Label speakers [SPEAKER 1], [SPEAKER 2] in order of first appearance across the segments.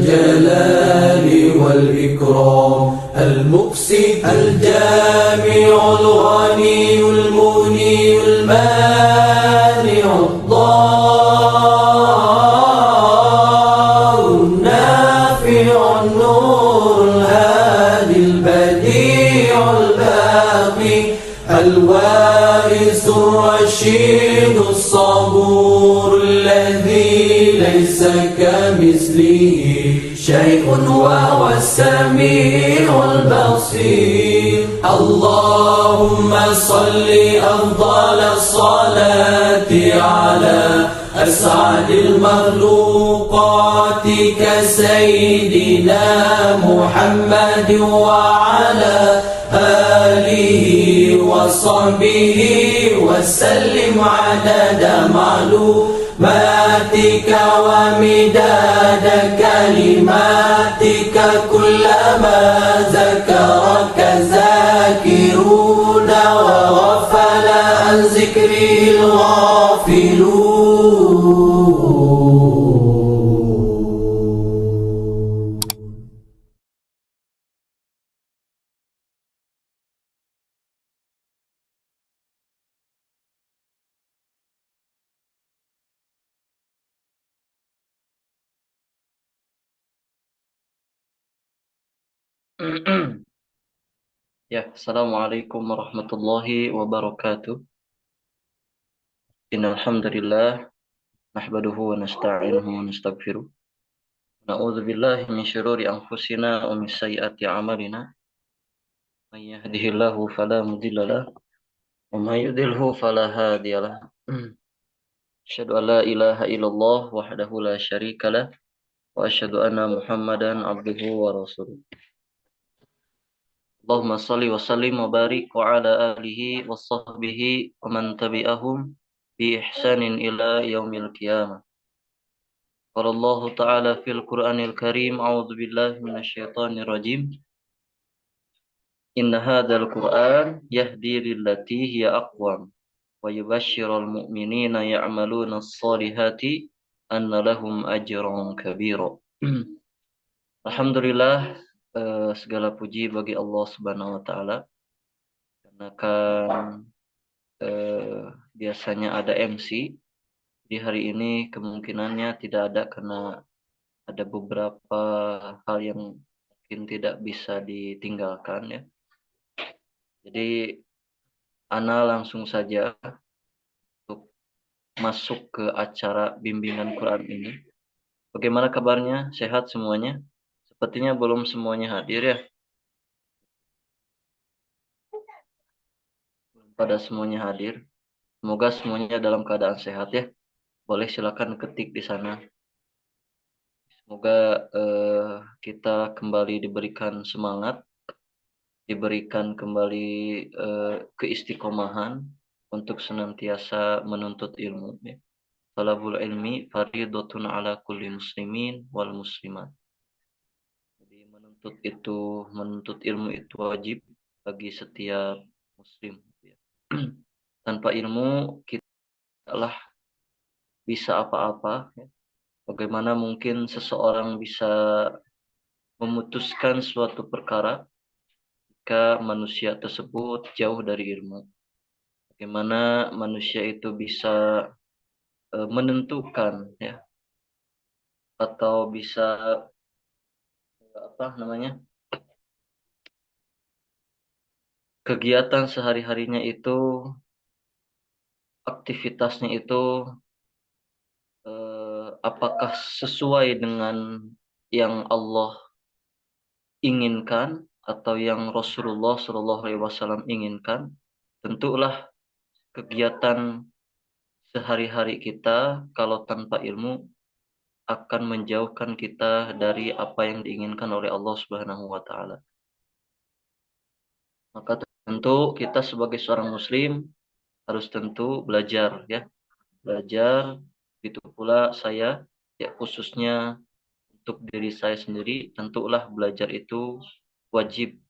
[SPEAKER 1] الجلال والإكرام المقسط الجامع الغني المغني المانع الضار النافع النور الهادي البديع الباقي الوارث الرشيد الصبور الذي ليس كمثله شيء وهو السميع البصير اللهم صل أفضل الصلاة على أسعد المخلوقات كسيدنا محمد وعلى آله وصحبه وسلم عدد معلوماتك ومداد كلماتك كلما ذكرك ذاكرون وغفل عن ذكره الغافلون.
[SPEAKER 2] Ya, Assalamualaikum warahmatullahi wabarakatuh. Innal hamdalillah nahmaduhu wa nasta'inuhu wa nastaghfiruh. Na'udzu billahi min syururi anfusina wa min sayyiati a'malina. May yahdihillahu fala mudilla lahu wa may yudlilhu fala hadiyalah. Asyhadu an la ilaha illallah wahdahu la syarika lah wa asyhadu anna Muhammadan abduhu wa rasuluh. Allahumma salli wa sallim wa barik wa ala alihi wa sahbihi wa man tabi'ahum bi ihsanin ila yaumil qiyamah. Qala Allah Ta'ala fil Qur'anil Karim, a'udzu billahi minasyaitonir rajim. Inna hadzal Qur'an yahdi lillati hiya aqwam wa yubashshirul mu'minina ya'maluna as-solihati anna lahum ajran kabira. Alhamdulillah, segala puji bagi Allah Subhanahu wa taala karena kan biasanya ada MC. Di hari ini kemungkinannya tidak ada karena ada beberapa hal yang mungkin tidak bisa ditinggalkan ya. Jadi Ana langsung saja untuk masuk ke acara bimbingan Quran ini. Bagaimana kabarnya? Sehat semuanya? Sepertinya belum semuanya hadir ya. Belum pada semuanya hadir. Semoga semuanya dalam keadaan sehat ya. Boleh silakan ketik di sana. Semoga kita kembali diberikan semangat, diberikan kembali keistiqomahan untuk senantiasa menuntut ilmu. Ya. Talabul ilmi fardhatun ala kulli muslimin wal muslimat. Jadi menuntut ilmu itu wajib bagi setiap muslim. Ya. Tanpa ilmu kita tidaklah bisa apa-apa. Ya. Bagaimana mungkin seseorang bisa memutuskan suatu perkara jika manusia tersebut jauh dari ilmu? Bagaimana manusia itu bisa menentukan ya atau bisa kegiatan sehari-harinya itu, aktivitasnya itu apakah sesuai dengan yang Allah inginkan atau yang Rasulullah Shallallahu Alaihi Wasallam inginkan. Tentulah kegiatan sehari-hari kita kalau tanpa ilmu akan menjauhkan kita dari apa yang diinginkan oleh Allah Subhanahu wa taala. Maka tentu kita sebagai seorang muslim harus tentu belajar ya. Belajar, begitu pula saya ya, khususnya untuk diri saya sendiri, tentulah belajar itu wajib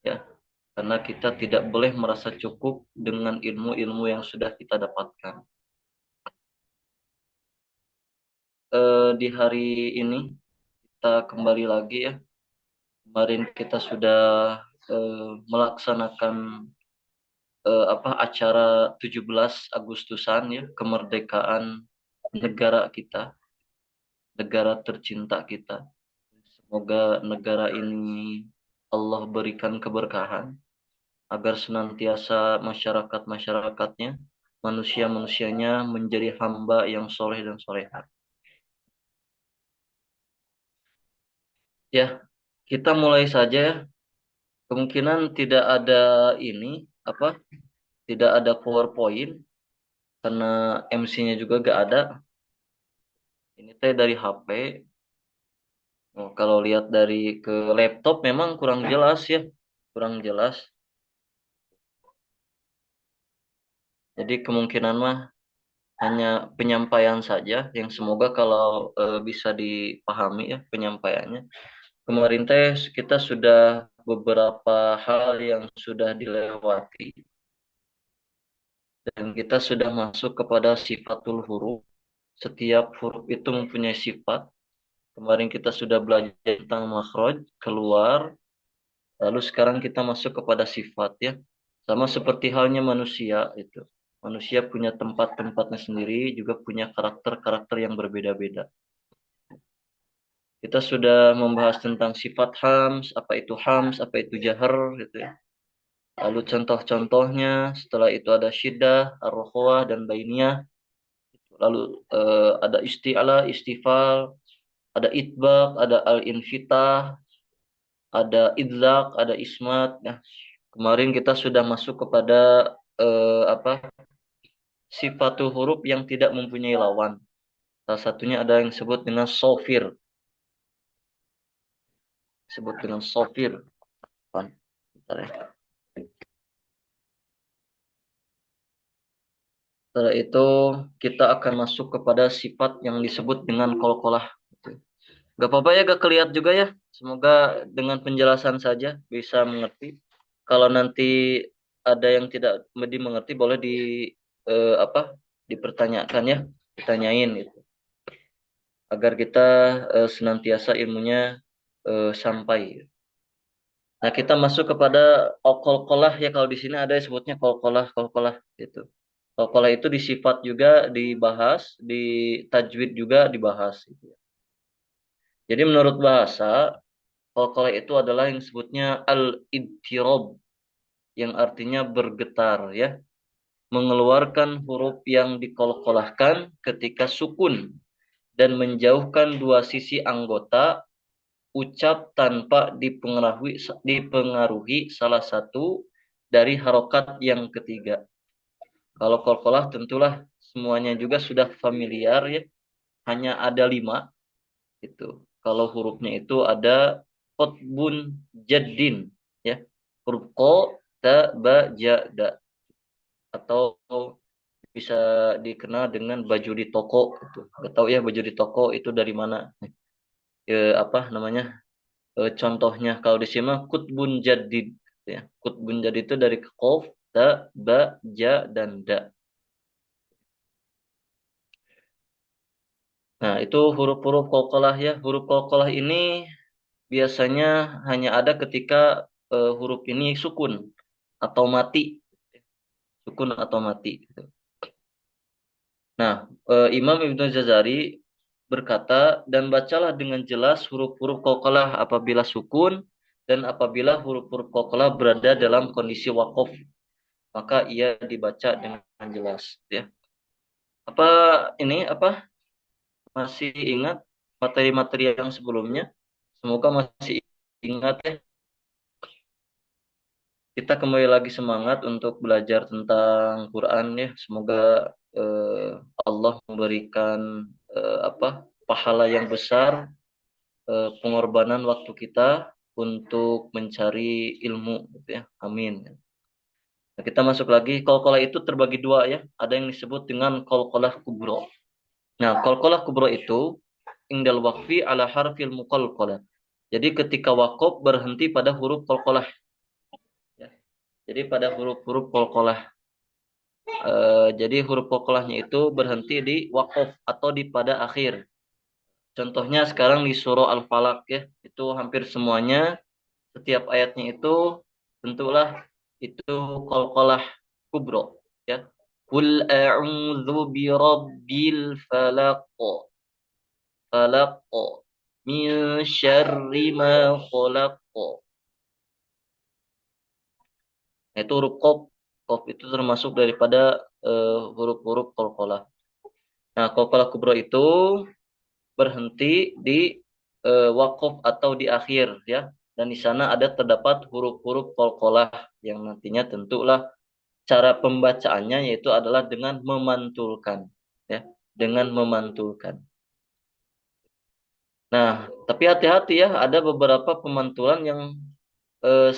[SPEAKER 2] ya. Karena kita tidak boleh merasa cukup dengan ilmu-ilmu yang sudah kita dapatkan. Di hari ini kita kembali lagi ya. Kemarin kita sudah melaksanakan acara 17 Agustusan ya, kemerdekaan negara kita, negara tercinta kita. Semoga negara ini Allah berikan keberkahan agar senantiasa masyarakat-masyarakatnya, manusia-manusianya menjadi hamba yang soleh dan soleha. Ya, kita mulai saja. Kemungkinan tidak ada tidak ada PowerPoint karena MC-nya juga gak ada. Ini teh dari HP. Oh, kalau lihat dari ke laptop memang kurang jelas ya, kurang jelas. Jadi kemungkinan mah hanya penyampaian saja yang semoga kalau bisa dipahami ya penyampaiannya. Kemarin teh kita sudah beberapa hal yang sudah dilewati dan kita sudah masuk kepada sifatul huruf. Setiap huruf itu mempunyai sifat. Kemarin kita sudah belajar tentang makhraj, keluar, lalu sekarang kita masuk kepada sifat ya. Sama seperti halnya manusia itu. Manusia punya tempat-tempatnya sendiri, juga punya karakter-karakter yang berbeda-beda. Kita sudah membahas tentang sifat hams, apa itu jahar gitu ya. Lalu contoh-contohnya, setelah itu ada syiddah, ar-rukhwah dan bainiyah. Lalu ada isti'ala, istifal, ada itbaq, ada al-infitah, ada idzaq, ada ismat. Nah, kemarin kita sudah masuk kepada sifatul huruf yang tidak mempunyai lawan. Salah satunya ada yang disebut dengan sofir. Disebut dengan sofir. Bentar ya. Setelah itu kita akan masuk kepada sifat yang disebut dengan kolkolah. Gak apa-apa ya, gak kelihatan juga ya. Semoga dengan penjelasan saja bisa mengerti. Kalau nanti ada yang tidak dimengerti boleh eh, apa dipertanyakan ya, ditanyain gitu. Agar kita senantiasa ilmunya sampai. Nah, kita masuk kepada kolkolah ya, kalau di sini ada disebutnya kolkolah gitu. Kolkolah itu di sifat juga dibahas, di tajwid juga dibahas gitu. Jadi menurut bahasa, kolkolah itu adalah yang disebutnya al-idtirab, yang artinya bergetar ya, mengeluarkan huruf yang dikolkolahkan ketika sukun dan menjauhkan dua sisi anggota ucap tanpa dipengaruhi salah satu dari harokat yang ketiga. Kalau kolkolah tentulah semuanya juga sudah familiar ya, hanya ada 5 itu. Kalau hurufnya itu ada qutbun jaddin ya, huruf ko, ta, ba, ja, da, atau bisa dikenal dengan baju di toko itu. Gak tahu ya baju di toko itu dari mana. Apa namanya? Contohnya kalau di sini mah kutbun jadid ya. Kutbun jadid itu dari qaf, ta, ba, ja dan da. Nah, itu huruf-huruf qalqalah ya. Huruf qalqalah ini biasanya hanya ada ketika huruf ini sukun atau mati. Sukun atau mati gitu. Nah, Imam Ibnu Jazari berkata, dan bacalah dengan jelas huruf-huruf qalqalah apabila sukun dan apabila huruf-huruf qalqalah berada dalam kondisi waqaf, maka ia dibaca dengan jelas ya. Apa apa masih ingat materi-materi yang sebelumnya? Semoga masih ingat ya. Kita kembali lagi semangat untuk belajar tentang Quran ya. Semoga Allah memberikan pahala yang besar, pengorbanan waktu kita untuk mencari ilmu gitu ya. Amin. Nah, kita masuk lagi. Qalqalah itu terbagi 2 ya. Ada yang disebut dengan qalqalah kubro. Nah, qalqalah kubro itu indal waqfi ala harfil muqalqalah. Jadi ketika waqaf berhenti pada huruf qalqalah. Ya. Jadi pada huruf-huruf qalqalah. Jadi huruf qalqalahnya itu berhenti di waqaf atau di pada akhir. Contohnya sekarang di surah Al-Falaq ya, itu hampir semuanya setiap ayatnya itu tentulah itu qalqalah kubro ya. Qul a'udzu birabbil falaq. Falaq min syarri ma khalaq. Itu huruf qaf. Qaf itu termasuk daripada huruf-huruf qalqalah. Nah, qalqalah kubro itu berhenti di waqaf atau di akhir ya. Dan di sana ada terdapat huruf-huruf qalqalah yang nantinya tentulah cara pembacaannya yaitu adalah dengan memantulkan ya, dengan memantulkan. Nah, tapi hati-hati ya, ada beberapa pemantulan yang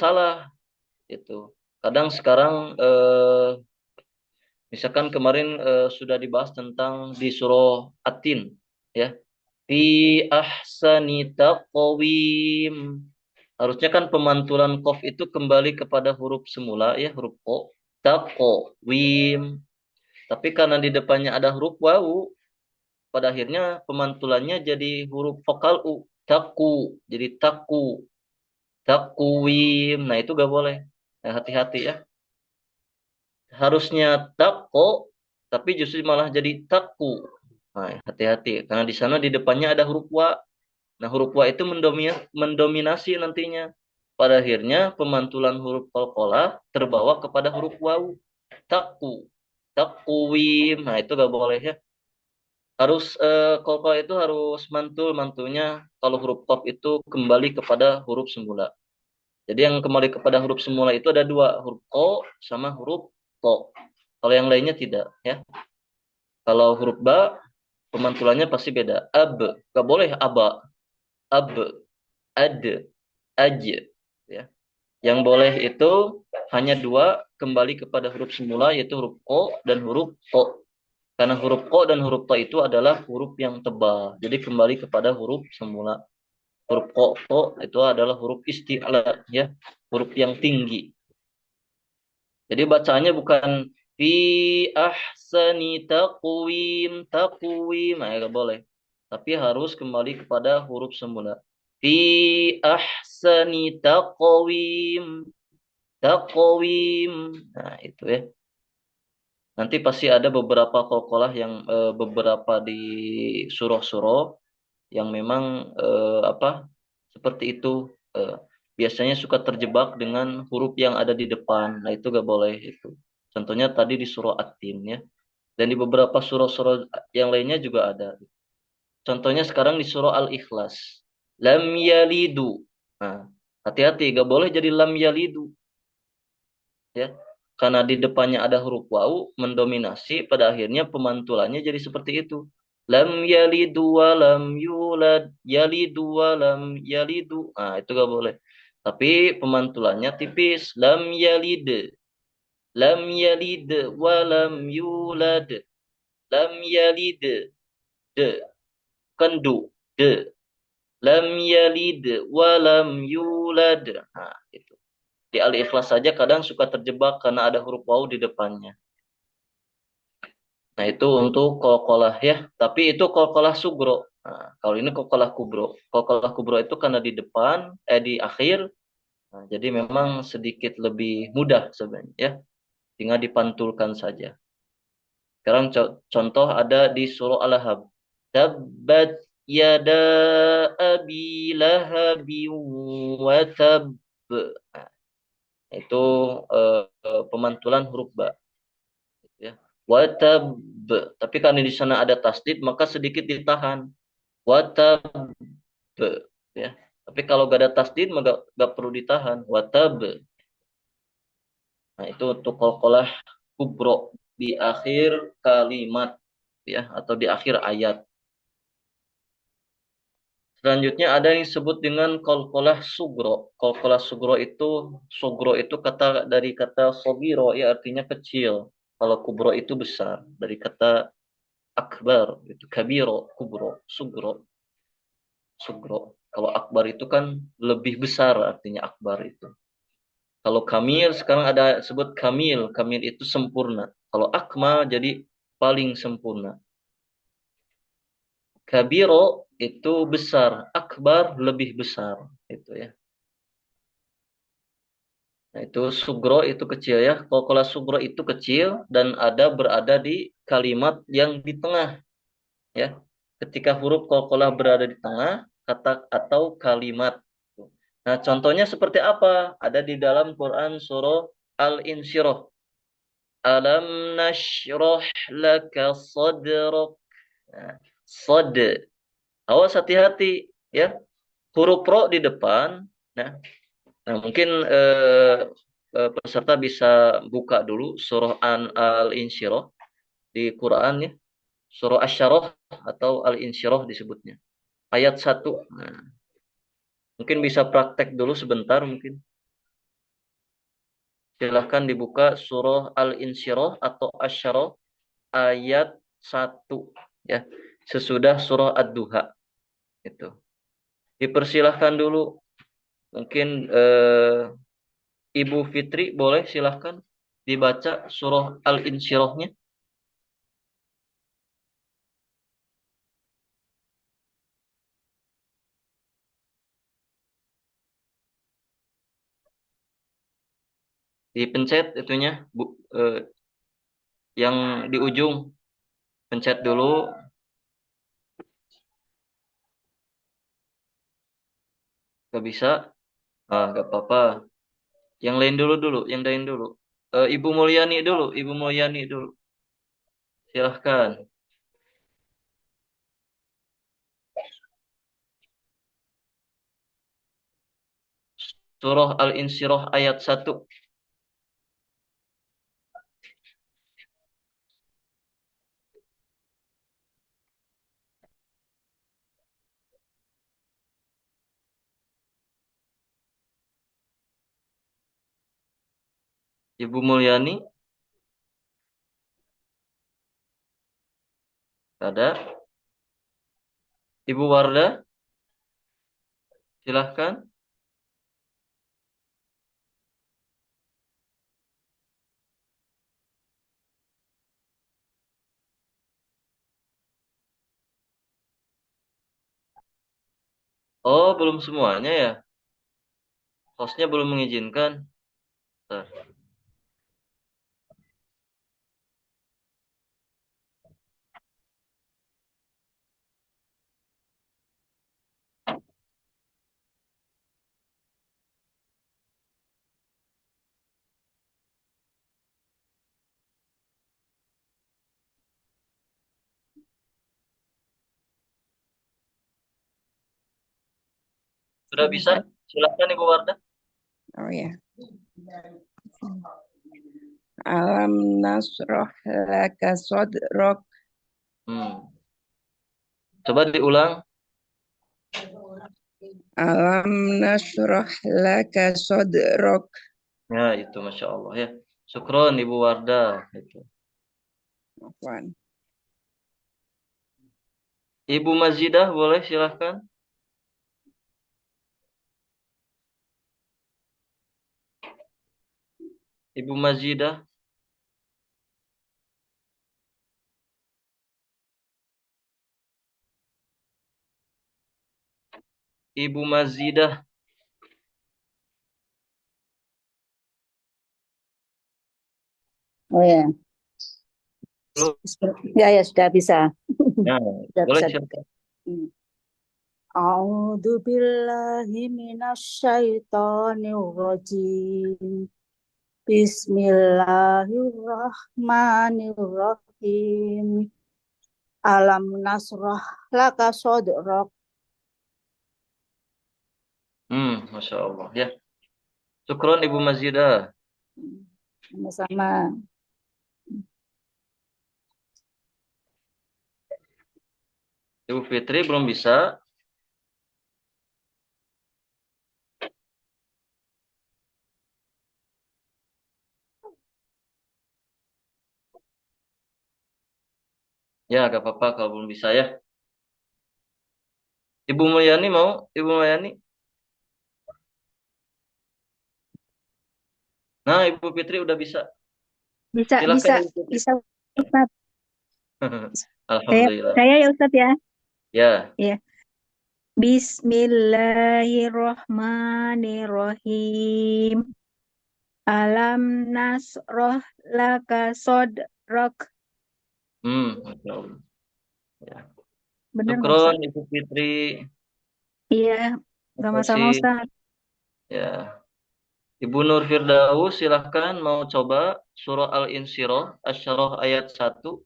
[SPEAKER 2] salah itu. Kadang sekarang misalkan kemarin sudah dibahas tentang di surah At-Tin ya. Fi ahsani taqwim. Harusnya kan pemantulan qaf itu kembali kepada huruf semula ya, huruf q. Taqwim. Tapi karena di depannya ada huruf wawu, pada akhirnya pemantulannya jadi huruf vokal u. Taku. Jadi taku. Takwim. Nah, itu gak boleh. Nah, hati-hati ya. Harusnya tako, tapi justru malah jadi taku. Nah, hati-hati. Karena di sana di depannya ada huruf wa. Nah, huruf wa itu mendominasi nantinya. Pada akhirnya pemantulan huruf qalqalah terbawa kepada huruf wawu. Taku. Takwim. Nah, itu gak boleh ya. Harus qalqalah itu harus mantul-mantulnya kalau huruf qaf itu kembali kepada huruf semula. Jadi yang kembali kepada huruf semula itu ada dua, huruf ko sama huruf to. Kalau yang lainnya tidak ya. Kalau huruf ba pemantulannya pasti beda. Ab, gak boleh aba. Ab, ad, aj ya. Yang boleh itu hanya dua, kembali kepada huruf semula yaitu huruf ko dan huruf to. Karena huruf ko dan huruf to itu adalah huruf yang tebal. Jadi kembali kepada huruf semula. Huruf ko to itu adalah huruf isti'la ya, huruf yang tinggi. Jadi bacaannya bukan fi ahsani taqwim, taqwim, nah, ya boleh. Tapi harus kembali kepada huruf semula. Fi ahsani taqwim, taqwim. Nah, itu ya. Nanti pasti ada beberapa qalqalah yang beberapa di surah-surah yang memang seperti itu. Biasanya suka terjebak dengan huruf yang ada di depan. Nah, itu gak boleh itu. Contohnya tadi di surah At-Tin ya. Dan di beberapa surah-surah yang lainnya juga ada. Contohnya sekarang di surah Al-Ikhlas. Lam yalidu. Nah, hati-hati, gak boleh jadi lam yalidu. Ya. Karena di depannya ada huruf wawu mendominasi, pada akhirnya pemantulannya jadi seperti itu. Lam yalidu wa lam yulad, yalidu wa lam yalidu. Nah, itu gak boleh. Tapi pemantulannya tipis. Lam yalid. Lam yalid wa lam yulad. Lam yalid. De. Kendu. De. Lam yalid wa lam yulad. Nah, itu. Di Al-Ikhlas saja kadang suka terjebak karena ada huruf wawu di depannya. Nah, itu untuk qalqalah ya. Tapi itu qalqalah sugro. Nah, kalau ini qalqalah kubro. Qalqalah kubro itu karena di depan, di akhir. Nah, jadi memang sedikit lebih mudah sebenarnya ya. Tinggal dipantulkan saja. Sekarang contoh ada di surah Al-Lahab. Tabbat yada abi lahabi wa tab. Nah, itu pemantulan huruf ba. Ya. Wa tab. Tapi karena di sana ada tasdid, maka sedikit ditahan. Wa tab. Ya. Tapi kalau gak ada tasdid, maka gak perlu ditahan. Wa tab. Nah, itu untuk qalqalah kubro di akhir kalimat ya, atau di akhir ayat. Selanjutnya ada yang disebut dengan qalqalah sugro. Qalqalah sugro itu kata dari kata sogiro ya, artinya kecil. Kalau kubro itu besar, dari kata akbar itu kabiro, kubro, sugro. Sugro. Kalau akbar itu kan lebih besar, artinya akbar itu. Kalau kamil sekarang ada sebut kamil. Kamil itu sempurna. Kalau akmal jadi paling sempurna. Kabiro itu besar, akbar lebih besar, itu ya. Nah, itu sugro itu kecil ya. Qalqalah sugro itu kecil dan berada di kalimat yang di tengah ya. Ketika huruf qalqalah berada di tengah kata atau kalimat. Nah, contohnya seperti apa? Ada di dalam Quran surah Al-Insyirah. Alam nashrah laka sadrak. Nah, sad. Awas hati-hati ya. Huruf ro di depan. Nah, mungkin peserta bisa buka dulu surah Al-Insyirah di Quran ya. Surah Asy-Syarah atau Al-Insyirah disebutnya. Ayat 1. Nah, mungkin bisa praktek dulu sebentar mungkin. Silahkan dibuka surah Al-Insyirah atau Asy-Syarah ayat 1 ya. Sesudah surah Ad-Duha itu. Dipersilahkan dulu. Mungkin Ibu Fitri boleh silahkan dibaca surah Al-Insyirahnya. Dipencet itunya yang di ujung. Pencet dulu. Gak bisa? Gak apa-apa. Yang lain yang lain dulu. Ibu Mulyani dulu, Ibu Mulyani dulu. Silahkan. Surah Al-Insyirah ayat 1. Ibu Mulyani, ada? Ibu Wardah, silahkan. Oh, belum semuanya ya? Hostnya belum mengizinkan. Bentar. Sudah bisa? Silahkan Ibu Wardah.
[SPEAKER 3] Oh ya. Alam nasroh laka sodrok.
[SPEAKER 2] Coba diulang.
[SPEAKER 3] Alam nasroh laka sodrok.
[SPEAKER 2] Ya, itu Masya Allah ya. Syukron Ibu Wardah. Itu.
[SPEAKER 3] Afwan.
[SPEAKER 2] Ibu Mazidah boleh silahkan. Ibu Mazidah. Ibu Mazidah.
[SPEAKER 4] Oh ya,
[SPEAKER 2] Belum?
[SPEAKER 4] ya sudah bisa.
[SPEAKER 2] Ya,
[SPEAKER 4] Sudah
[SPEAKER 2] boleh
[SPEAKER 4] bisa.
[SPEAKER 2] silahkan.
[SPEAKER 4] A'udzu billahi minasyaitonir rajim. Bismillahirrahmanirrahim. Alam nasrah laka sodrok.
[SPEAKER 2] Masya Allah ya. Syukron Ibu Mazidah.
[SPEAKER 4] Sama-sama.
[SPEAKER 2] Ibu Fitri belum bisa. Ya, gak apa-apa kalau belum bisa ya. Ibu Mulyani mau? Ibu Mulyani? Nah, Ibu Fitri udah bisa.
[SPEAKER 4] Bisa,
[SPEAKER 2] Silakan
[SPEAKER 4] bisa,
[SPEAKER 2] Ibu Fitri.
[SPEAKER 4] bisa, Ustaz.
[SPEAKER 2] Alhamdulillah.
[SPEAKER 4] Saya ya Ustaz ya.
[SPEAKER 2] Ya.
[SPEAKER 4] Ya. Bismillahirrahmanirrahim. Alam nasroh laka sodrok.
[SPEAKER 2] Masya Allah. Ya.
[SPEAKER 4] Bener nggak
[SPEAKER 2] Syukron
[SPEAKER 4] Ustaz?
[SPEAKER 2] Ibu Fitri.
[SPEAKER 4] Iya,
[SPEAKER 2] Terima
[SPEAKER 4] sama-sama
[SPEAKER 2] kasih.
[SPEAKER 4] Ustaz.
[SPEAKER 2] Ya. Ibu Nur Firdaus, silahkan mau coba surah Al-Insyirah, Asy-Syarah ayat 1.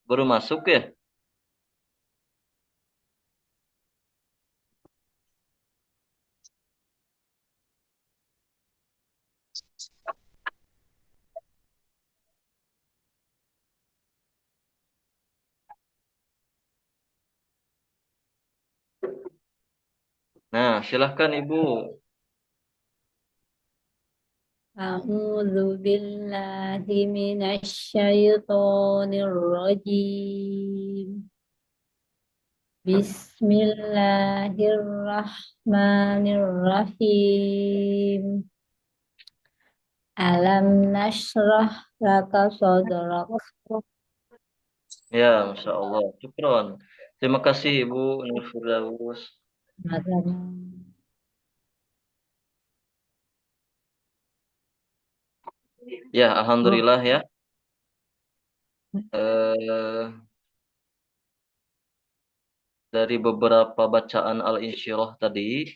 [SPEAKER 2] Baru masuk ya? Nah, silahkan Ibu.
[SPEAKER 5] A'udzu billahi minasy syaithanir rajim. Bismillahirrahmanirrahim. Alam nashrah laka sadrak.
[SPEAKER 2] Ya, Masya Allah. Syukron. Terima kasih Ibu Nur Firdaus. Ya, Alhamdulillah ya. Eh, dari beberapa bacaan Al-Insyirah tadi,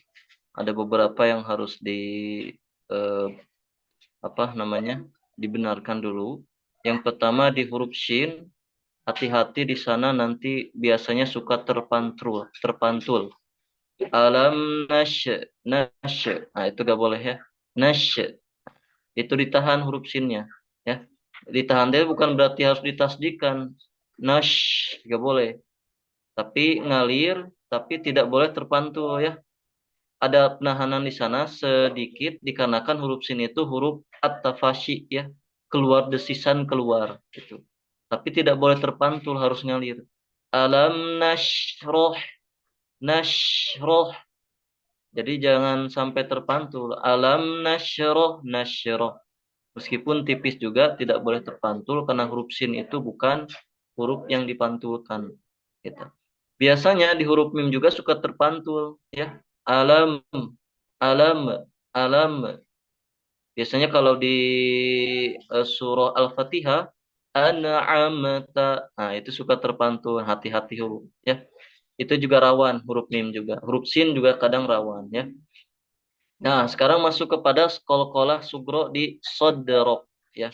[SPEAKER 2] ada beberapa yang harus eh, apa namanya dibenarkan dulu. Yang pertama di huruf shin, hati-hati di sana nanti biasanya suka terpantul, terpantul. Alam nasy, nasy. Nah, itu gak boleh ya. Nasy. Itu ditahan huruf shinnya ya. Ditahan dia bukan berarti harus ditasdikan. Nash gak boleh. Tapi ngalir, tapi tidak boleh terpantul ya. Ada penahanan di sana sedikit dikarenakan huruf sin itu huruf at-tafashi ya, keluar desisan keluar gitu. Tapi tidak boleh terpantul, harus ngalir. Alam nashroh, nashroh. Jadi jangan sampai terpantul. Alam nashroh, nashroh. Meskipun tipis juga tidak boleh terpantul karena huruf sin itu bukan huruf yang dipantulkan. Gitu. Biasanya di huruf mim juga suka terpantul ya. Alam, alam, alam. Biasanya kalau di surah Al-Fatihah an'amta. Nah, itu suka terpantul, hati-hati huruf ya. Itu juga rawan huruf mim juga. Huruf sin juga kadang rawan ya. Nah, sekarang masuk kepada qalqalah sugro di sodrok ya.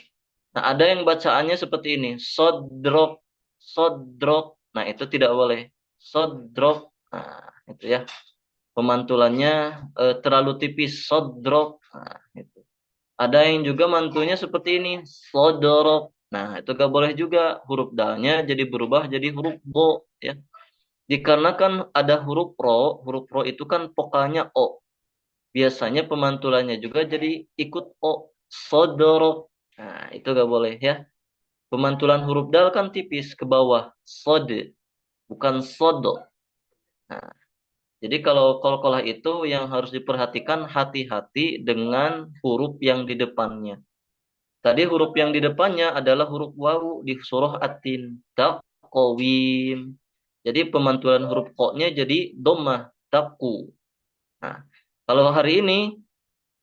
[SPEAKER 2] Nah, ada yang bacaannya seperti ini. Sodrok, sodrok. Nah, itu tidak boleh. Sodrok. Nah, itu ya. Pemantulannya terlalu tipis. Sodrok. Nah, itu. Ada yang juga mantunya seperti ini. Sodorok. Nah, itu gak boleh juga. Huruf dalnya jadi berubah jadi huruf do. Ya. Dikarenakan ada huruf ro itu kan pokalnya o. Biasanya pemantulannya juga jadi ikut o. Sodorok. Nah, itu gak boleh ya. Pemantulan huruf dal kan tipis ke bawah. Sod, bukan sodo. Nah, jadi kalau qalqalah itu yang harus diperhatikan hati-hati dengan huruf yang di depannya. Tadi huruf yang di depannya adalah huruf wawu di surah At-Tin. Taqwim. Jadi pemantulan huruf ko-nya jadi dhammah, taqu. Nah, kalau hari ini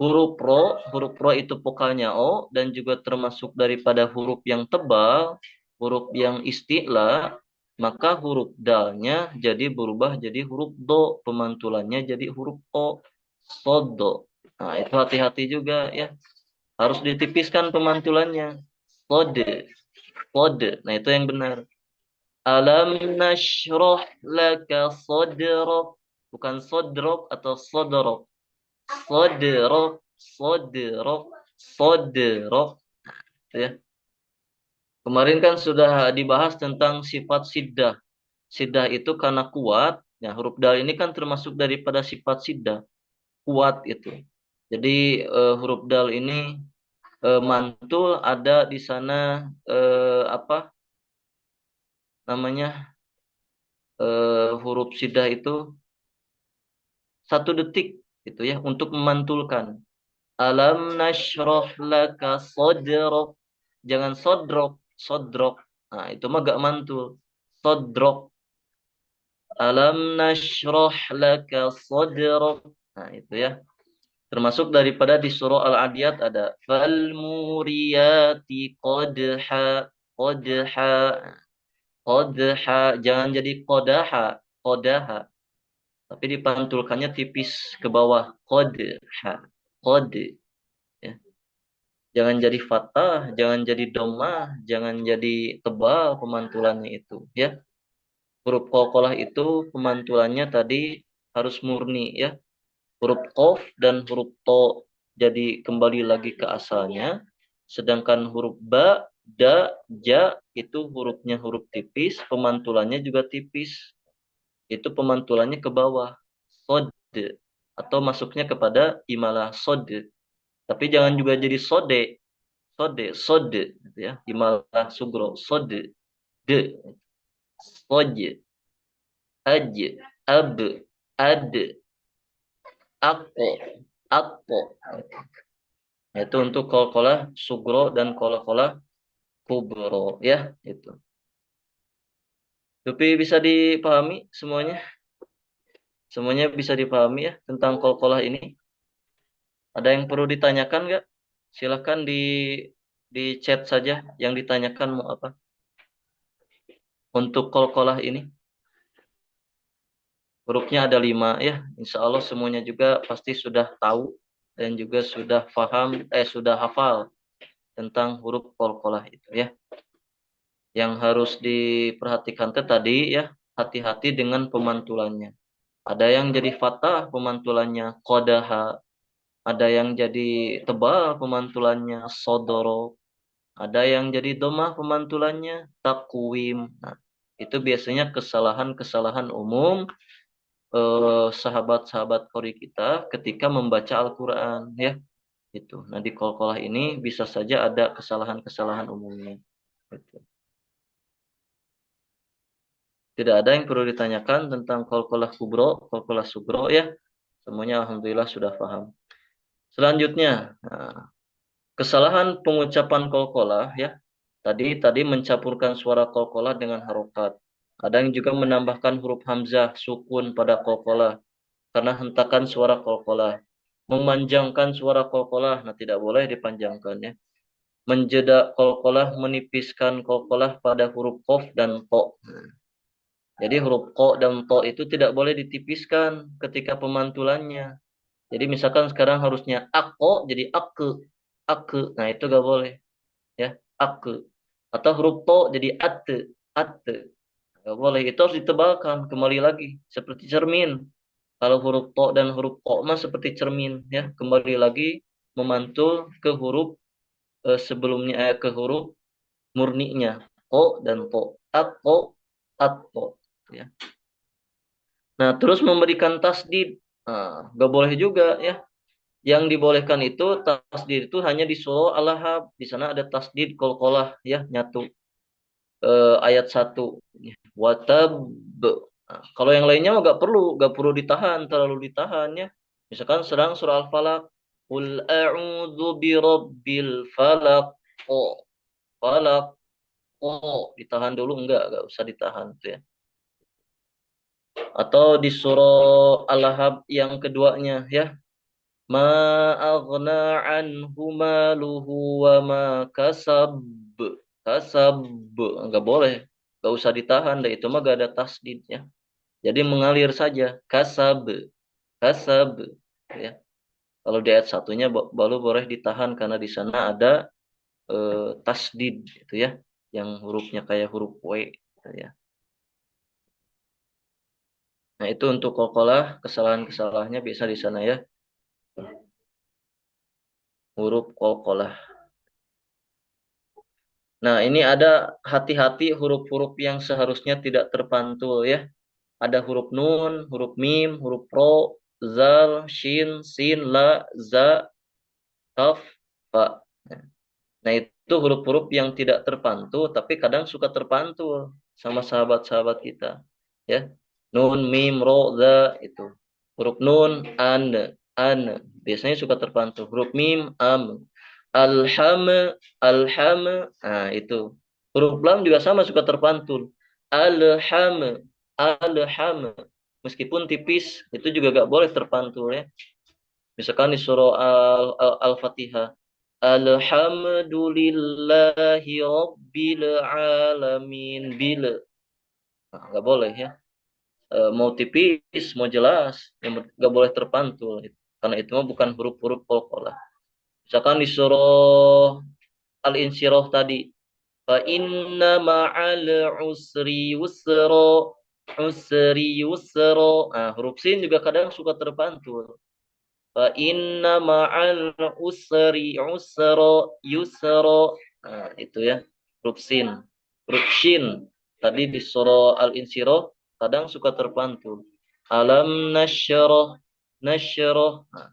[SPEAKER 2] huruf ro itu vokalnya o dan juga termasuk daripada huruf yang tebal, huruf yang isti'la, maka huruf dalnya jadi berubah jadi huruf do, pemantulannya jadi huruf o, sodo. Nah, itu hati-hati juga ya. Harus ditipiskan pemantulannya. Sode, sode. Nah, itu yang benar. Alam nashrah laka sodrok. Bukan sodrok atau sodrok. Sodrok, sodrok, sodrok. Ya. Kemarin kan sudah dibahas tentang sifat siddah. Siddah itu karena kuat. Ya, huruf dal ini kan termasuk daripada sifat siddah. Kuat itu. Jadi huruf dal ini mantul ada di sana apa namanya huruf siddah itu 1 detik gitu ya untuk memantulkan. Alam nashrah laka sodrok. Jangan sodrok, sodrok. Nah, itu mah gak mantul. Sodrok. Alam nashrah laka sadrak. Nah, itu ya. Termasuk daripada di surah Al-Adiyat ada fal muriyati qadha qadha qadha, jangan jadi qadaha qadaha, tapi dipantulkannya tipis ke bawah qadha qad ya. Jangan jadi fathah, jangan jadi dhammah, jangan jadi tebal pemantulannya itu ya. Huruf qalqalah itu pemantulannya tadi harus murni ya. Huruf qaf dan huruf to jadi kembali lagi ke asalnya, sedangkan huruf ba, da, ja itu hurufnya huruf tipis, pemantulannya juga tipis. Itu pemantulannya ke bawah, sod, atau masuknya kepada imalah sod. Tapi jangan juga jadi sode, sode gitu ya, imalah sugro, sode, de, soj, aj, ab, ad, ako, ako. Itu untuk qalqalah sugro dan qalqalah kubro ya, itu. Tapi bisa dipahami semuanya? Semuanya bisa dipahami ya tentang qalqalah ini? Ada yang perlu ditanyakan nggak? Silahkan di chat saja yang ditanyakan mau apa. Untuk qalqalah ini hurufnya ada 5 ya. Insya Allah semuanya juga pasti sudah tahu dan juga sudah sudah hafal tentang huruf qalqalah itu ya. Yang harus diperhatikan tadi ya, hati-hati dengan pemantulannya. Ada yang jadi fathah pemantulannya qadaha, ada yang jadi tebal pemantulannya sodoro, ada yang jadi domah pemantulannya takwim. Nah, itu biasanya kesalahan-kesalahan umum sahabat-sahabat qori kita ketika membaca Al-Qur'an ya. Itu. Nah, di qalqalah ini bisa saja ada kesalahan-kesalahan umumnya. Gitu. Tidak ada yang perlu ditanyakan tentang qalqalah kubro, qalqalah sugro ya. Semuanya alhamdulillah sudah paham. Selanjutnya, kesalahan pengucapan qalqalah ya. Tadi mencampurkan suara qalqalah dengan harokat. Ada yang juga menambahkan huruf hamzah sukun pada qalqalah karena hentakan suara qalqalah. Memanjangkan suara qalqalah, nah tidak boleh dipanjangkan ya. Menjeda qalqalah, menipiskan qalqalah pada huruf qaf dan to. Jadi huruf ko dan to itu tidak boleh ditipiskan ketika pemantulannya. Jadi misalkan sekarang harusnya ako jadi ake. Nah itu gak boleh ya, ake. Atau huruf to jadi ate. Gak boleh, itu harus ditebalkan kembali lagi seperti cermin. Kalau huruf to dan huruf ko mah seperti cermin ya, kembali lagi memantul ke huruf sebelumnya ke huruf murninya ko dan to. Ako, atto ya. Nah, terus memberikan tasdid. Nah, gak boleh juga ya. Yang dibolehkan itu tasdid itu hanya di surah Al-Lahab. Di sana ada tasdid qalqalah ya, nyatu. Ayat 1. Watab. Nah, kalau yang lainnya mah gak perlu ditahan, terlalu ditahan ya. Misalkan sedang surah Al-Falaq. Qul a'udzu birabbil falaq. Oh, falaq. Oh, ditahan dulu enggak usah ditahan tuh ya. Atau di surah Al-Lahab yang keduanya ya. Ma aghna anhu maluhu wa ma kasab. Kasab. Enggak boleh. Enggak usah ditahan deh. Itu mah gak ada tasdidnya. Jadi mengalir saja. Kasab. Kasab. Ya. Kalau di ayat satunya baru boleh ditahan karena di sana ada tasdid gitu ya. Yang hurufnya kayak huruf W gitu ya. Nah, itu untuk qalqalah, kesalahan-kesalahannya bisa di sana ya. Huruf qalqalah. Nah, ini ada hati-hati huruf-huruf yang seharusnya tidak terpantul ya. Ada huruf nun, huruf mim, huruf ro, zal, shin, sin, la, za, kaf, fa. Nah, itu huruf-huruf yang tidak terpantul tapi kadang suka terpantul sama sahabat-sahabat kita. Ya. Nun, mim, ro, za itu. Huruf nun, an. Biasanya suka terpantul. Huruf mim, am. Alham, nah itu. Huruf lam juga sama suka terpantul. Alham, Alham. Meskipun tipis, itu juga gak boleh terpantul ya. Misalkan di surah Al-Fatihah. Alhamdulillahi Rabbil Alamin. Bila. Nah, gak boleh ya. Mau tipis, mau jelas, gak boleh terpantul. Karena itu mah bukan huruf-huruf qalqalah. Misalkan di surah Al-Insyirah tadi. Fa inna ma'al usri yusra. Usri yusra. Nah, huruf sin juga kadang suka terpantul. Fa inna ma'al usri usra yusra. Nah, itu ya. Huruf sin. Huruf shin. Tadi di surah Al-Insyirah kadang suka terpantul. Alam nasyarah. Nasyarah. Nah,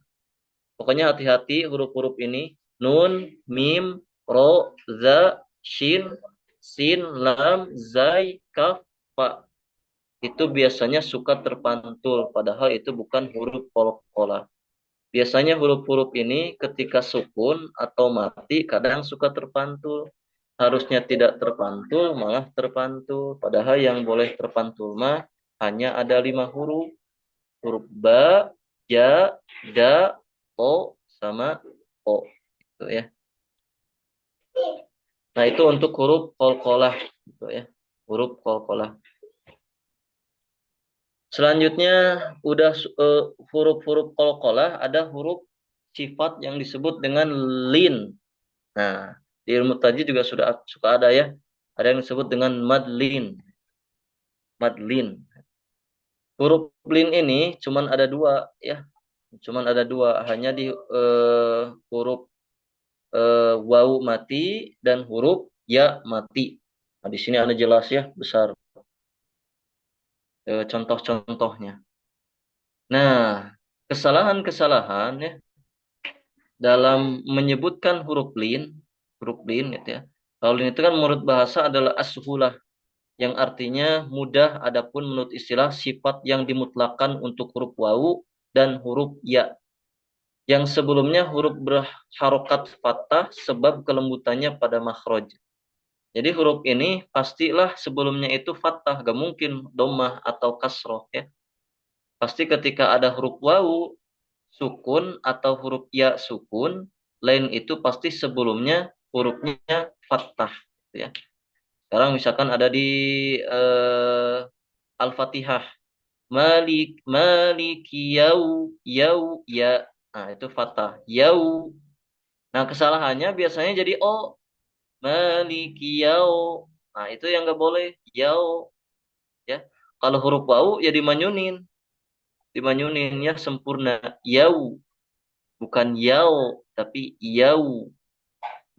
[SPEAKER 2] pokoknya hati-hati huruf-huruf ini. Nun, mim, ro, za, shin, sin, lam, zai, kaf, fa. Itu biasanya suka terpantul. Padahal itu bukan huruf qalqalah. Biasanya huruf-huruf ini ketika sukun atau mati kadang suka terpantul. Harusnya tidak terpantul, malah terpantul. Padahal yang boleh terpantul mah hanya ada 5 huruf. Huruf ba, ja, da, o, sama o. Gitu ya. Nah itu untuk huruf qalqalah. Gitu ya. Huruf qalqalah. Selanjutnya udah huruf-huruf qalqalah, ada huruf sifat yang disebut dengan lin. Nah, di ilmu tajwid juga suka ada ya. Ada yang disebut dengan madlin. Madlin. Huruf lin ini cuman ada 2 ya. Cuman ada 2, hanya di huruf wawu mati dan huruf ya mati. Nah, di sini ada jelas ya, besar contoh-contohnya. Nah, kesalahan-kesalahan ya dalam menyebutkan huruf lin gitu ya. Kalau lin itu kan menurut bahasa adalah as-suhulah, yang artinya mudah, adapun menurut istilah sifat yang dimutlakan untuk huruf wawu dan huruf ya. Yang sebelumnya huruf berharokat fathah sebab kelembutannya pada makhraj. Jadi huruf ini pastilah sebelumnya itu fathah, gak mungkin dhammah atau kasroh ya. Pasti ketika ada huruf wawu sukun atau huruf ya sukun, lain itu pasti sebelumnya hurufnya fathah ya. Sekarang misalkan ada di Al-Fatihah, maliki yau ya. Nah, itu fathah. Yau. Nah, kesalahannya biasanya jadi o. Maliki yau. Nah, itu yang nggak boleh. Yau. Ya. Kalau huruf wau ya dimanyunin. Dimanyunin ya sempurna. Yau. Bukan yau, tapi yau.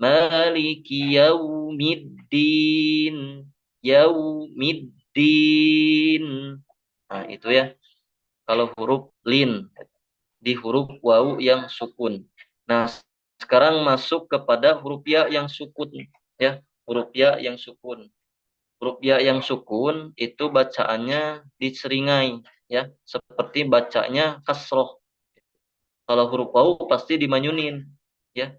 [SPEAKER 2] Maliki yaumiddin. Yaumiddin. Nah, itu ya. Kalau huruf lin. Di huruf wawu yang sukun. Nah, sekarang masuk kepada huruf ya yang sukun ya, huruf ya yang sukun. Huruf ya yang sukun itu bacaannya diseringai ya, seperti bacanya kasroh. Kalau huruf wawu pasti dimanyunin ya.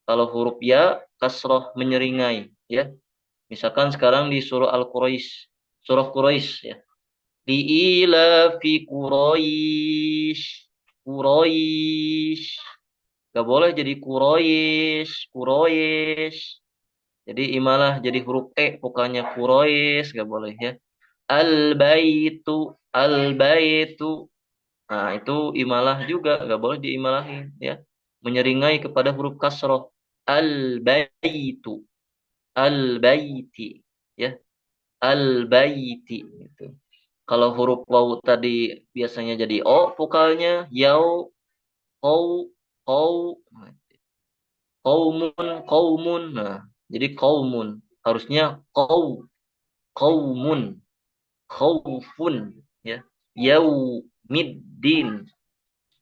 [SPEAKER 2] Kalau huruf ya kasroh menyeringai ya. Misalkan sekarang di surah Al-Quraisy, surah Quraisy ya. Li'ilafi Quraisy. Quraisy. Gak boleh jadi Quraisy. Jadi imalah jadi huruf pokoknya Quraisy gak boleh ya. Al-baitu. Nah, itu imalah juga gak boleh diimalahin ya. Menyeringai kepada huruf kasroh. Al-baitu. Al-baiti ya. Al-baiti gitu. Kalau huruf wawu tadi biasanya jadi o vokalnya, yau, kau, kau, kaumun. Nah, jadi kaumun harusnya kaumun, khaufun ya. Yaumiddin.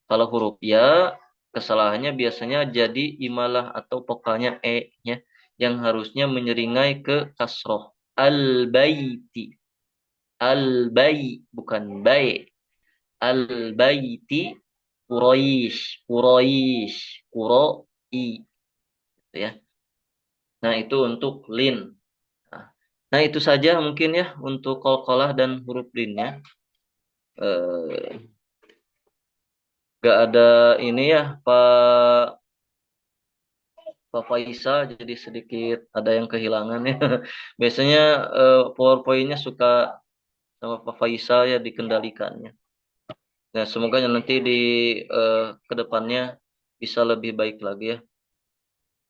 [SPEAKER 2] Kalau huruf ya kesalahannya biasanya jadi imalah atau vokalnya ya, yang harusnya menyeringai ke kasroh. Al-baiti. Al-bai bukan bai. Al-baiti Quroi gitu ya. Nah, itu untuk lin. Nah, Nah, itu saja mungkin ya untuk qalqalah dan huruf linnya. Eh, Gak ada ini ya, Pak Faisal, jadi sedikit ada yang kehilangan ya. Biasanya PowerPoint-nya suka sama Pak Faisal ya dikendalikannya. Nah, semoga nanti di kedepannya bisa lebih baik lagi ya.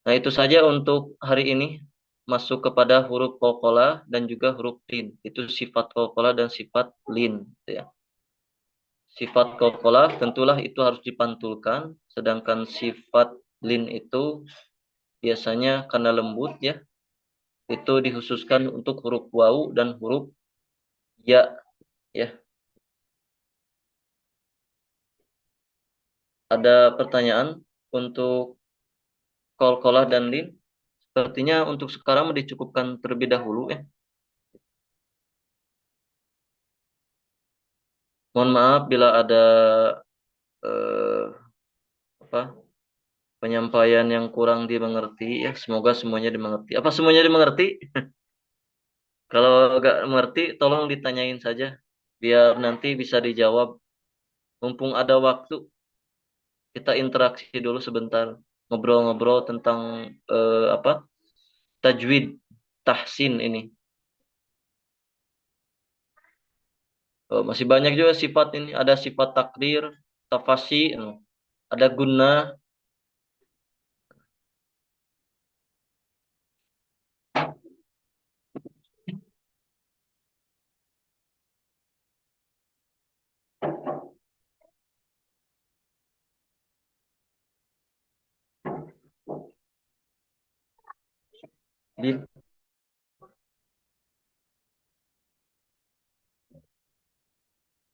[SPEAKER 2] Nah, itu saja untuk hari ini. Masuk kepada huruf qalqalah dan juga huruf lin. Itu sifat qalqalah dan sifat lin, gitu ya. Sifat qalqalah tentulah itu harus dipantulkan, sedangkan sifat lin itu biasanya karena lembut ya, itu dikhususkan untuk huruf wawu dan huruf ya, ya. Ada pertanyaan untuk qalqalah dan lin? Sepertinya untuk sekarang dicukupkan terlebih dahulu ya. Mohon maaf bila ada eh, apa penyampaian yang kurang dimengerti ya. Semoga semuanya dimengerti. Apa semuanya dimengerti? Kalau nggak mengerti, tolong ditanyain saja biar nanti bisa dijawab. Mumpung ada waktu, kita interaksi dulu sebentar, ngobrol-ngobrol tentang apa tajwid, tahsin ini. Masih banyak juga sifat ini. Ada sifat takdir, tafasi, ada guna.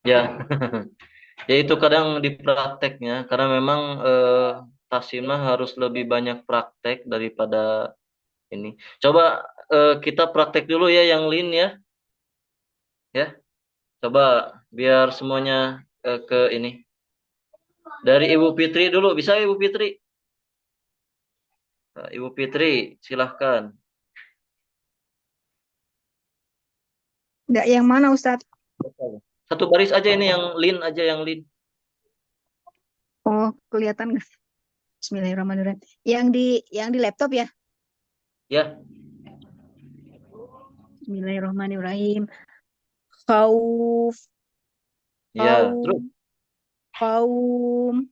[SPEAKER 2] Ya, ya itu kadang di prakteknya, karena memang tahsin mah harus lebih banyak praktek daripada ini. Coba kita praktek dulu ya yang lin ya, ya. Coba biar semuanya ke ini. Dari Ibu Fitri dulu, bisa Ibu Fitri? Ibu Fitri, silahkan.
[SPEAKER 4] Nggak yang mana Ustadz?
[SPEAKER 2] Satu baris aja ini yang lin aja yang lin.
[SPEAKER 4] Oh, kelihatan nggak? Bismillahirrahmanirrahim. Yang di laptop ya?
[SPEAKER 2] Ya,
[SPEAKER 4] Bismillahirrahmanirrahim. Khauf,
[SPEAKER 2] ya. Terus,
[SPEAKER 4] kaum, kaum,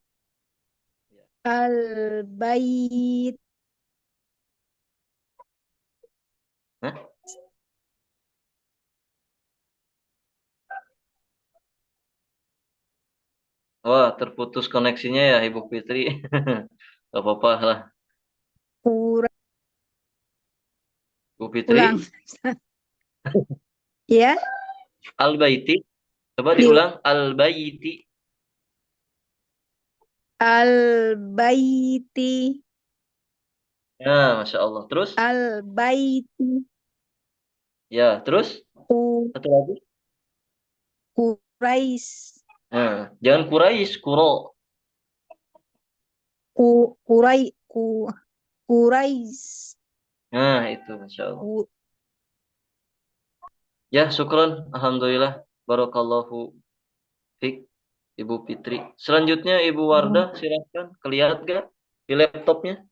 [SPEAKER 4] al-bait,
[SPEAKER 2] Hah? Wah, terputus koneksinya ya Ibu Fitri. Gak apa-apa lah.
[SPEAKER 4] kurang,
[SPEAKER 2] Ibu Fitri,
[SPEAKER 4] ulang. Ya,
[SPEAKER 2] Al-Baiti. Coba
[SPEAKER 4] di
[SPEAKER 2] diulang, Al-Baiti.
[SPEAKER 4] al-baiti,
[SPEAKER 2] Nah, Masya Allah. Terus?
[SPEAKER 4] al-baiti,
[SPEAKER 2] Ya, terus?
[SPEAKER 4] ku,
[SPEAKER 2] Satu lagi.
[SPEAKER 4] kurais,
[SPEAKER 2] Nah, jangan Quraisy, Kuro.
[SPEAKER 4] kurai, kurais,
[SPEAKER 2] Nah, itu Masya Allah.
[SPEAKER 4] ku,
[SPEAKER 2] Ya, syukron. Alhamdulillah. Barakallahu fiik, Ibu Fitri. Selanjutnya Ibu Wardah, silahkan. Kelihatan gak di laptopnya?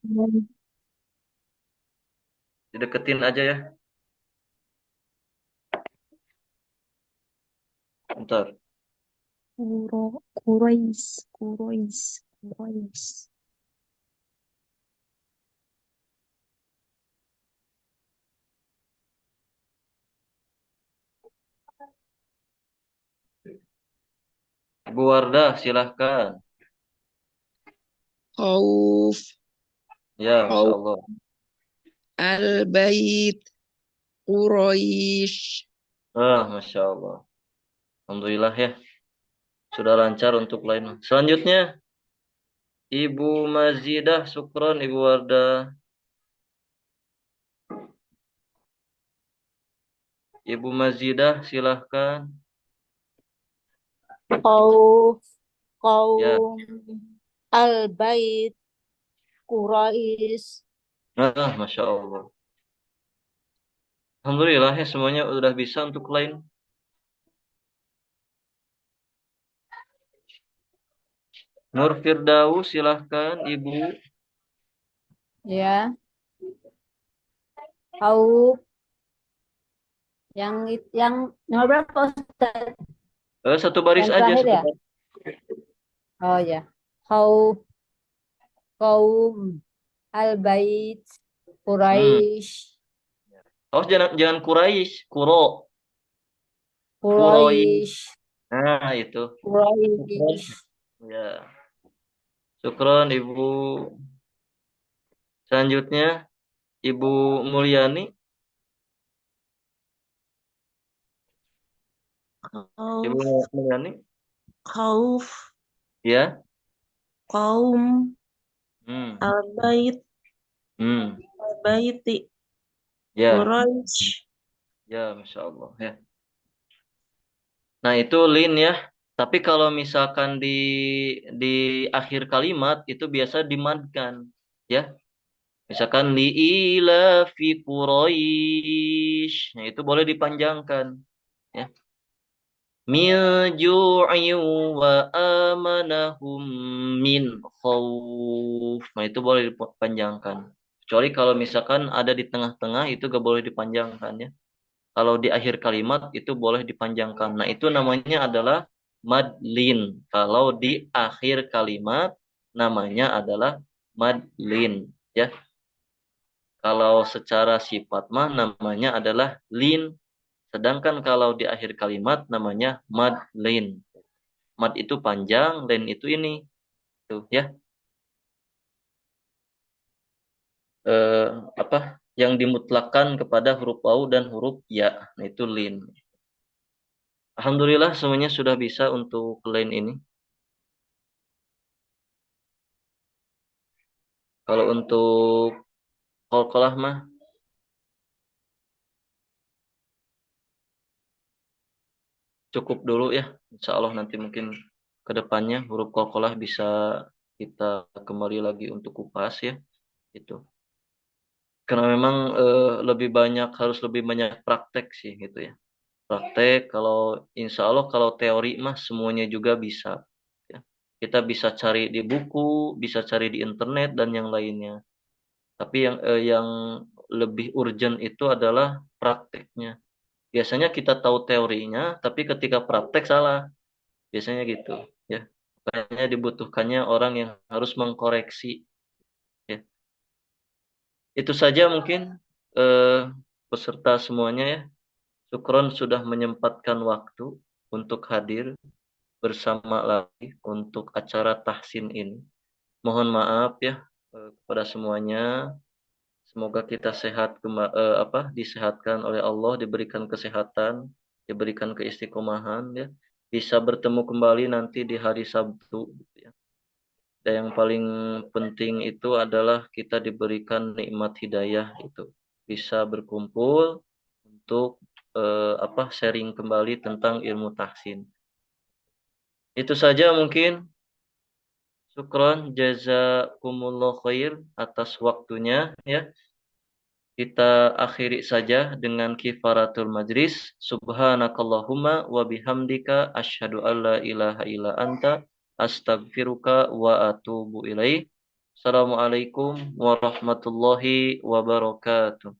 [SPEAKER 2] Dideketin aja ya. Bentar.
[SPEAKER 4] kurais, kurais, kurais.
[SPEAKER 2] Ibu Wardah, silahkan.
[SPEAKER 3] Khauf,
[SPEAKER 2] Ya, Masya
[SPEAKER 3] khauf,
[SPEAKER 2] Allah.
[SPEAKER 3] al-bait, Quraisy.
[SPEAKER 2] Masya Allah. Alhamdulillah ya. Sudah lancar untuk lain. Selanjutnya, Ibu Mazidah, syukron Ibu Wardah. Ibu Mazidah, silahkan.
[SPEAKER 5] Khauf,
[SPEAKER 2] Ya.
[SPEAKER 5] kaum, al-bait, Quraisy.
[SPEAKER 2] Masya Allah. Alhamdulillah ya semuanya udah bisa untuk lain. Nur Firdaus silahkan Ibu.
[SPEAKER 5] Ya. Kau yang nomor berapa Ustaz?
[SPEAKER 2] Satu baris
[SPEAKER 5] Yang
[SPEAKER 2] aja
[SPEAKER 5] terakhir
[SPEAKER 2] satu
[SPEAKER 5] ya?
[SPEAKER 2] baris.
[SPEAKER 5] Oh ya. Kau kaum al-bait
[SPEAKER 2] Hmm.
[SPEAKER 5] Quraisy
[SPEAKER 2] Oh jangan Quraisy, Kuro. Kuroi.
[SPEAKER 5] Quraisy
[SPEAKER 2] Nah itu. Syukron.
[SPEAKER 5] Quraisy
[SPEAKER 2] Ya. Syukron Ibu. Selanjutnya Ibu Mulyani. Ibu
[SPEAKER 3] Khauf,
[SPEAKER 2] Mulyani.
[SPEAKER 3] khauf,
[SPEAKER 2] Ya.
[SPEAKER 3] kaum,
[SPEAKER 2] Hmm.
[SPEAKER 3] al-bait,
[SPEAKER 2] Hmm.
[SPEAKER 3] al-baiti,
[SPEAKER 2] Ya.
[SPEAKER 3] Quraisy.
[SPEAKER 2] Ya, Masya Allah. Ya. Nah itu lin ya. Tapi kalau misalkan di akhir kalimat itu biasa dimadkan. Ya. Misalkan liila fi Quraisy. Nah itu boleh dipanjangkan. Ya. Min ju'in wa amanahum min khauf. Nah itu boleh dipanjangkan. Kecuali kalau misalkan ada di tengah-tengah itu gak boleh dipanjangkan ya. Kalau di akhir kalimat itu boleh dipanjangkan. Nah itu namanya adalah madlin. Kalau di akhir kalimat namanya adalah madlin ya. Kalau secara sifat mah namanya adalah lin. Sedangkan kalau di akhir kalimat namanya madlin. Mad itu panjang, lin itu ini tuh ya. Eh, apa yang dimutlakan kepada huruf waw dan huruf ya. Nah, itu lin. Alhamdulillah semuanya sudah bisa untuk lin ini. Kalau untuk qalqalah mah cukup dulu ya. Insya Allah nanti mungkin ke depannya huruf qalqalah bisa kita kembali lagi untuk kupas ya. Itu. Karena memang lebih banyak harus lebih banyak praktek sih gitu ya. Praktek kalau insya Allah kalau teori mah semuanya juga bisa. Ya. Kita bisa cari di buku, bisa cari di internet dan yang lainnya. Tapi yang lebih urgent itu adalah prakteknya. Biasanya kita tahu teorinya, tapi ketika praktek salah. Biasanya gitu, ya. Makanya dibutuhkannya orang yang harus mengkoreksi, ya. Itu saja mungkin eh, peserta semuanya ya. Syukron sudah menyempatkan waktu untuk hadir bersama lagi untuk acara tahsin ini. Mohon maaf ya kepada semuanya. Semoga kita sehat disehatkan oleh Allah, diberikan kesehatan, diberikan keistiqomahan ya. Bisa bertemu kembali nanti di hari Sabtu gitu ya. Dan yang paling penting itu adalah kita diberikan nikmat hidayah itu. Bisa berkumpul untuk sharing kembali tentang ilmu tahsin. Itu saja mungkin. Syukron jazakumullah khair atas waktunya ya. Kita akhiri saja dengan kifaratul majlis. Subhanakallahumma wa bihamdika asyhadu alla ilaha illa anta astaghfiruka wa atubu ilaih. Assalamualaikum warahmatullahi wabarakatuh.